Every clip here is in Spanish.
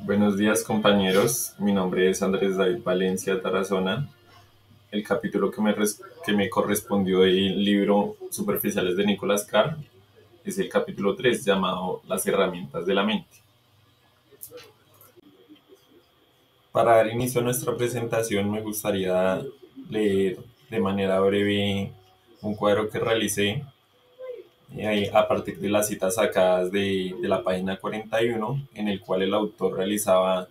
Buenos días compañeros, mi nombre es Andrés David Valencia Tarazona. El capítulo que me correspondió del libro Superficiales de Nicolás Carr es el capítulo 3 llamado Las herramientas de la mente. Para dar inicio a nuestra presentación me gustaría leer de manera breve un cuadro que realicé a partir de las citas sacadas de la página 41, en el cual el autor realizaba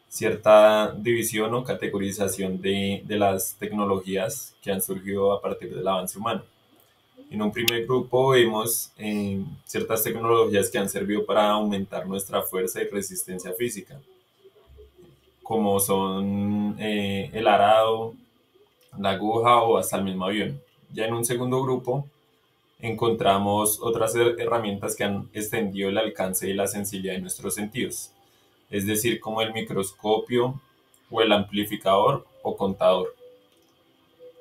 cierta división o categorización de las tecnologías que han surgido a partir del avance humano. En un primer grupo vemos ciertas tecnologías que han servido para aumentar nuestra fuerza y resistencia física, como son el arado, la aguja o hasta el mismo avión. Ya en un segundo grupo encontramos otras herramientas que han extendido el alcance y la sensibilidad de nuestros sentidos, es decir, como el microscopio o el amplificador o contador.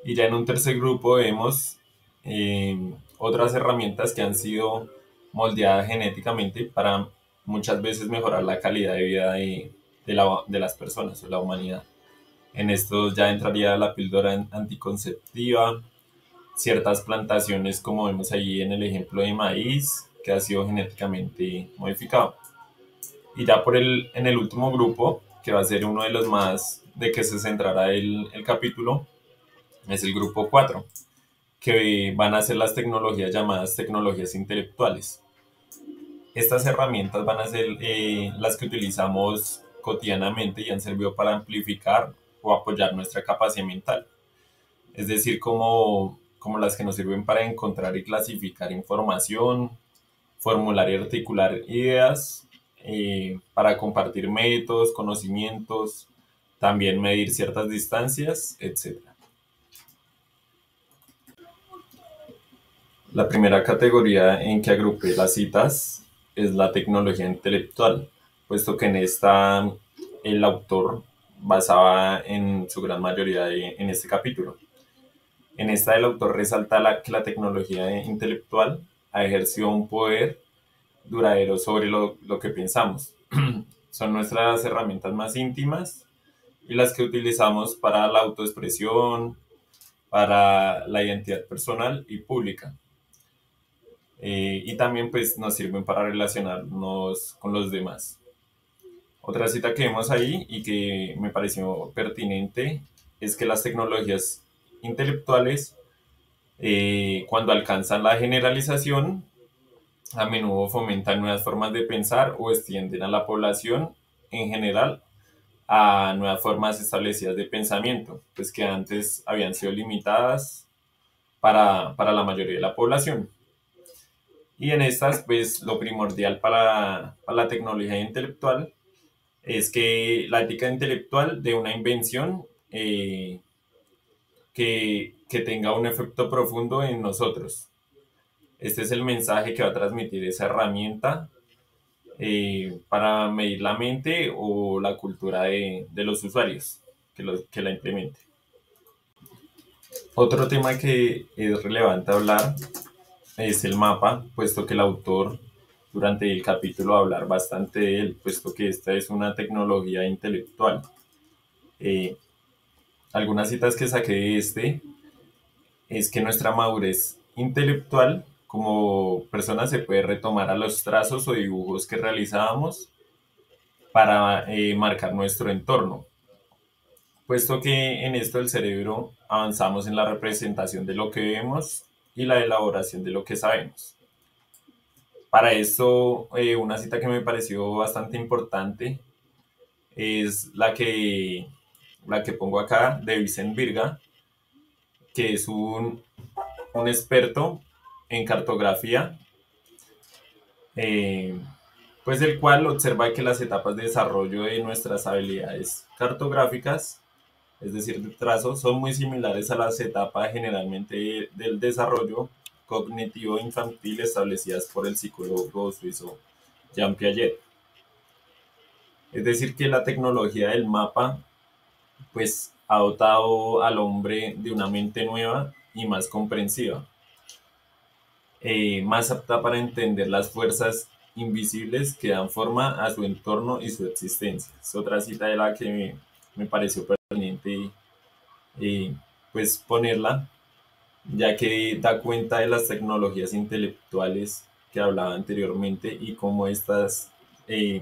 Y ya en un tercer grupo vemos otras herramientas que han sido moldeadas genéticamente para muchas veces mejorar la calidad de vida de las personas o la humanidad. En esto ya entraría la píldora anticonceptiva, ciertas plantaciones como vemos ahí en el ejemplo de maíz que ha sido genéticamente modificado. Y ya en el último grupo, que va a ser uno de los más de que se centrará el capítulo, es el grupo 4 que van a ser las tecnologías llamadas tecnologías intelectuales. Estas herramientas van a ser las que utilizamos cotidianamente y han servido para amplificar o apoyar nuestra capacidad mental. Es decir, como las que nos sirven para encontrar y clasificar información, formular y articular ideas, para compartir métodos, conocimientos, también medir ciertas distancias, etc. La primera categoría en que agrupé las citas es la tecnología intelectual, puesto que en esta el autor basaba en su gran mayoría en este capítulo. En esta el autor resalta que la tecnología intelectual ha ejercido un poder duradero sobre lo que pensamos. Son nuestras herramientas más íntimas y las que utilizamos para la autoexpresión, para la identidad personal y pública. Y también pues nos sirven para relacionarnos con los demás. Otra cita que vemos ahí y que me pareció pertinente es que las tecnologías intelectuales, cuando alcanzan la generalización, a menudo fomentan nuevas formas de pensar o extienden a la población en general a nuevas formas establecidas de pensamiento, pues que antes habían sido limitadas para la mayoría de la población. Y en estas, pues lo primordial para la tecnología intelectual es que la ética intelectual de una invención que tenga un efecto profundo en nosotros. Este es el mensaje que va a transmitir esa herramienta para medir la mente o la cultura de los usuarios que la implementen. Otro tema que es relevante hablar es el mapa, puesto que el autor durante el capítulo va a hablar bastante de él, puesto que esta es una tecnología intelectual. Eh, Algunas citas que saqué de este es que nuestra madurez intelectual como persona se puede retomar a los trazos o dibujos que realizábamos para marcar nuestro entorno, puesto que en esto el cerebro avanzamos en la representación de lo que vemos y la elaboración de lo que sabemos. Para esto, una cita que me pareció bastante importante es la que pongo acá de Vicent Virga, que es un experto en cartografía, eh, pues el cual observa que las etapas de desarrollo de nuestras habilidades cartográficas, es decir, de trazo, son muy similares a las etapas generalmente del desarrollo cognitivo infantil establecidas por el psicólogo suizo Jean Piaget. Es decir, que la tecnología del mapa pues ha dotado al hombre de una mente nueva y más comprensiva, más apta para entender las fuerzas invisibles que dan forma a su entorno y su existencia. Es otra cita de la que me pareció pertinente eh, pues ponerla, ya que da cuenta de las tecnologías intelectuales que hablaba anteriormente y cómo estas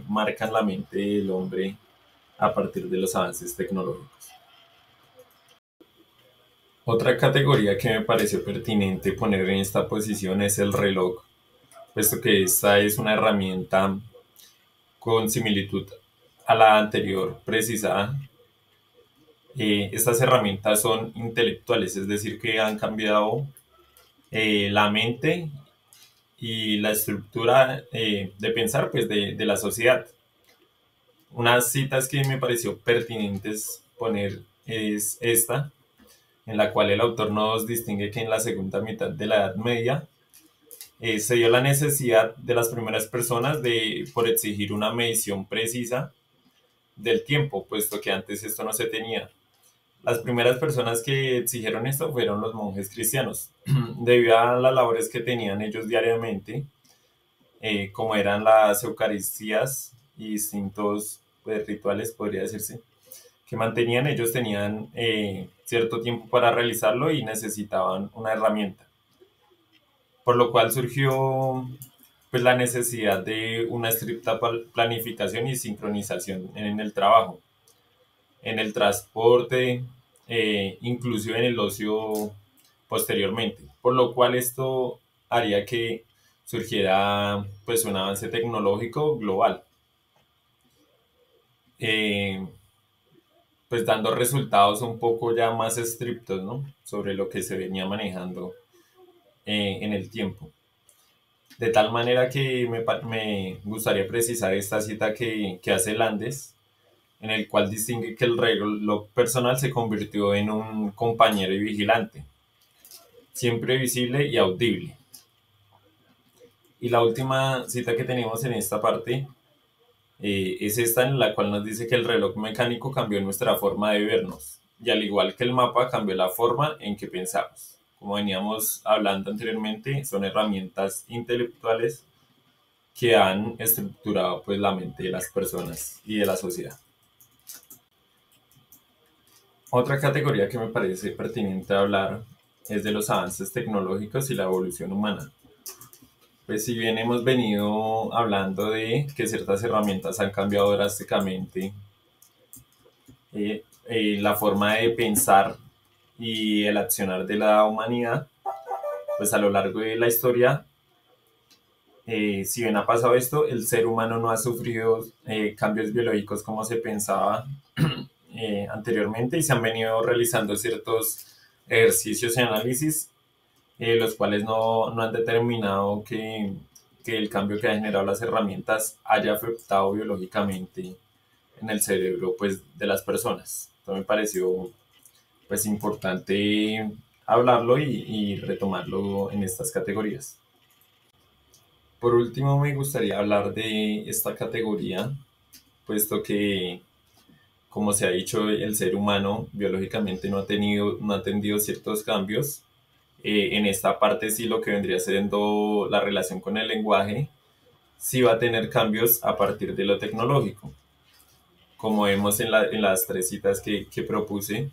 marcan la mente del hombre a partir de los avances tecnológicos. Otra categoría que me pareció pertinente poner en esta posición es el reloj, puesto que esta es una herramienta con similitud a la anterior precisada. Estas herramientas son intelectuales, es decir, que han cambiado la mente y la estructura de pensar pues, de la sociedad. Unas citas que me pareció pertinentes poner es esta, en la cual el autor nos distingue que en la segunda mitad de la Edad Media se dio la necesidad de las primeras personas por exigir una medición precisa del tiempo, puesto que antes esto no se tenía. Las primeras personas que exigieron esto fueron los monjes cristianos, debido a las labores que tenían ellos diariamente, como eran las Eucaristías y distintos pues, rituales, podría decirse, que mantenían, ellos tenían cierto tiempo para realizarlo y necesitaban una herramienta, por lo cual surgió pues, la necesidad de una estricta planificación y sincronización en el trabajo, en el transporte, inclusive en el ocio posteriormente, por lo cual esto haría que surgiera pues un avance tecnológico global, eh, pues dando resultados un poco ya más estrictos, ¿no? Sobre lo que se venía manejando en el tiempo. De tal manera que me gustaría precisar esta cita que hace Landes, en el cual distingue que el reloj personal se convirtió en un compañero y vigilante, siempre visible y audible. Y la última cita que tenemos en esta parte es esta en la cual nos dice que el reloj mecánico cambió nuestra forma de vernos y al igual que el mapa cambió la forma en que pensamos. Como veníamos hablando anteriormente, son herramientas intelectuales que han estructurado pues la mente de las personas y de la sociedad. Otra categoría que me parece pertinente hablar es de los avances tecnológicos y la evolución humana. Pues si bien hemos venido hablando de que ciertas herramientas han cambiado drásticamente la forma de pensar y el accionar de la humanidad, pues a lo largo de la historia, si bien ha pasado esto, el ser humano no ha sufrido cambios biológicos como se pensaba anteriormente y se han venido realizando ciertos ejercicios y análisis, los cuales no han determinado que el cambio que ha generado las herramientas haya afectado biológicamente en el cerebro pues, de las personas. Esto me pareció pues, importante hablarlo y retomarlo en estas categorías. Por último, me gustaría hablar de esta categoría, puesto que, como se ha dicho, el ser humano biológicamente no ha tenido ciertos cambios. En esta parte sí lo que vendría siendo la relación con el lenguaje, sí va a tener cambios a partir de lo tecnológico. Como vemos en las tres citas que propuse,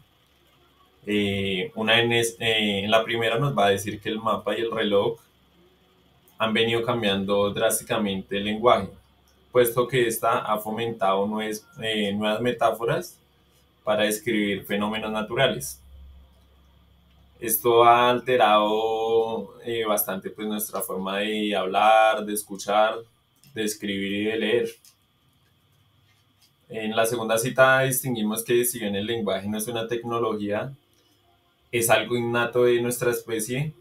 en la primera nos va a decir que el mapa y el reloj han venido cambiando drásticamente el lenguaje, puesto que esta ha fomentado nuevas metáforas para describir fenómenos naturales. Esto ha alterado bastante pues, nuestra forma de hablar, de escuchar, de escribir y de leer. En la segunda cita distinguimos que si bien el lenguaje no es una tecnología, es algo innato de nuestra especie.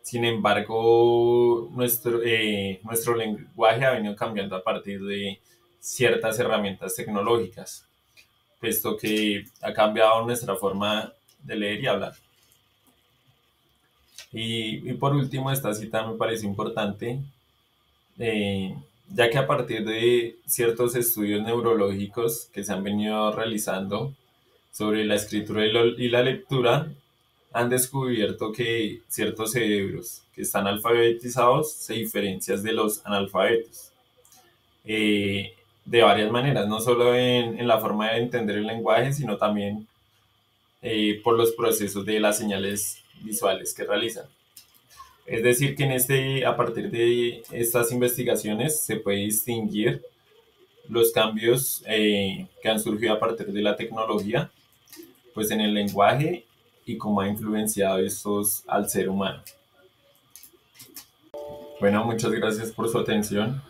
Sin embargo, nuestro lenguaje ha venido cambiando a partir de ciertas herramientas tecnológicas, puesto que ha cambiado nuestra forma de leer y hablar. Y por último, esta cita me parece importante, eh, ya que a partir de ciertos estudios neurológicos que se han venido realizando sobre la escritura y la lectura, han descubierto que ciertos cerebros que están alfabetizados se diferencian de los analfabetos. de varias maneras, no solo en la forma de entender el lenguaje, sino también por los procesos de las señales visuales que realizan. Es decir, que a partir de estas investigaciones se puede distinguir los cambios que han surgido a partir de la tecnología, pues en el lenguaje y cómo ha influenciado estos al ser humano. Bueno, muchas gracias por su atención.